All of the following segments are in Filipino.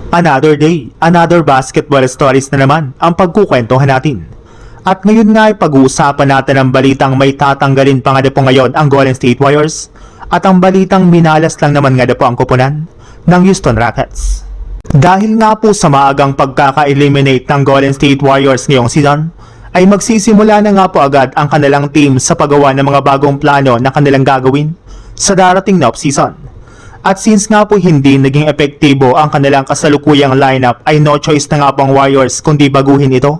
Another day, another basketball stories na naman ang pagkukwentuhan natin. At ngayon nga ay pag-uusapan natin ang balitang may tatanggalin pa nga po ngayon ang Golden State Warriors at ang balitang minalas lang naman nga po ang kupunan ng Houston Rockets. Dahil nga po sa maagang pagkaka-eliminate ng Golden State Warriors ngayong season, ay magsisimula na nga po agad ang kanilang team sa paggawa ng mga bagong plano na kanilang gagawin sa darating na off-season. At since nga po hindi naging epektibo ang kanilang kasalukuyang lineup, ay no choice na nga po ang Warriors kundi baguhin ito.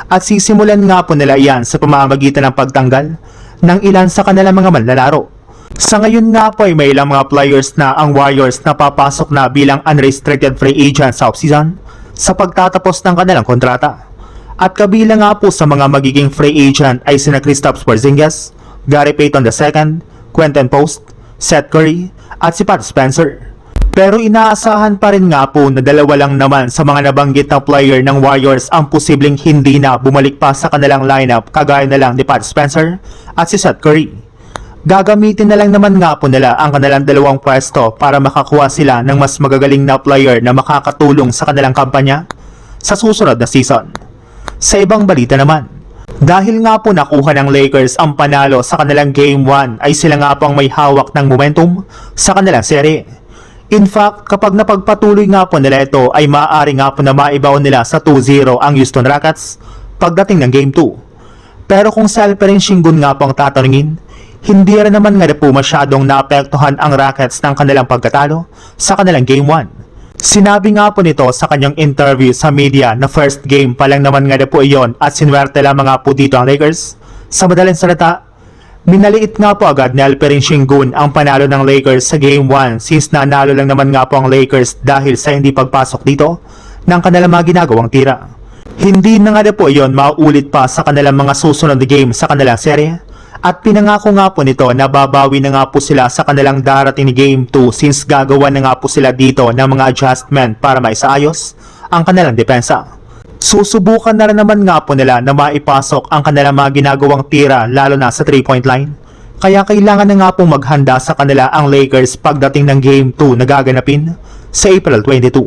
At sisimulan nga po nila iyan sa pamamagitan ng pagtanggal ng ilan sa kanilang mga manlalaro. Sa ngayon nga po ay may ilang mga players na ang Warriors na papasok na bilang unrestricted free agent sa off-season sa pagtatapos ng kanilang kontrata. At kabilang nga po sa mga magiging free agent ay sina Kristaps Porzingis, Gary Payton II, Quentin Post, Seth Curry, at si Pat Spencer. Pero inaasahan pa rin nga po na dalawa lang naman sa mga nabanggit na player ng Warriors ang posibleng hindi na bumalik pa sa kanilang lineup kagaya na lang ni Pat Spencer at si Seth Curry. Gagamitin na lang naman nga po nila ang kanilang dalawang pwesto para makakuha sila ng mas magagaling na player na makakatulong sa kanilang kampanya sa susunod na season. Sa ibang balita naman, dahil nga po nakuha ng Lakers ang panalo sa kanilang Game 1 ay sila nga po ang may hawak ng momentum sa kanilang serye. In fact, kapag napagpatuloy nga po nila ito ay maaari nga po na maibaw nila sa 2-0 ang Houston Rockets pagdating ng Game 2. Pero kung sa Alperen Sengun nga po ang tatanungin, hindi rin naman nga po masyadong naapektuhan ang Rockets ng kanilang pagkatalo sa kanilang Game 1. Sinabi nga po nito sa kanyang interview sa media na first game pa lang naman nga po iyon at sinwerte lamang nga po dito ang Lakers. Sa madaling salita, minaliit nga po agad ni Alperen Sengun ang panalo ng Lakers sa Game 1 since nanalo lang naman nga po ang Lakers dahil sa hindi pagpasok dito ng kanilang mga ginagawang tira. Hindi na nga po iyon mauulit pa sa kanilang mga susunod na game sa kanilang serye. At pinangako nga po nito na babawi na nga po sila sa kanilang darating ni Game 2 since gagawa na nga po sila dito ng mga adjustment para maisaayos ang kanilang depensa. Susubukan na rin naman nga po nila na maipasok ang kanilang mga ginagawang tira lalo na sa 3-point line. Kaya kailangan na nga pong maghanda sa kanila ang Lakers pagdating ng Game 2 na gaganapin sa April 22.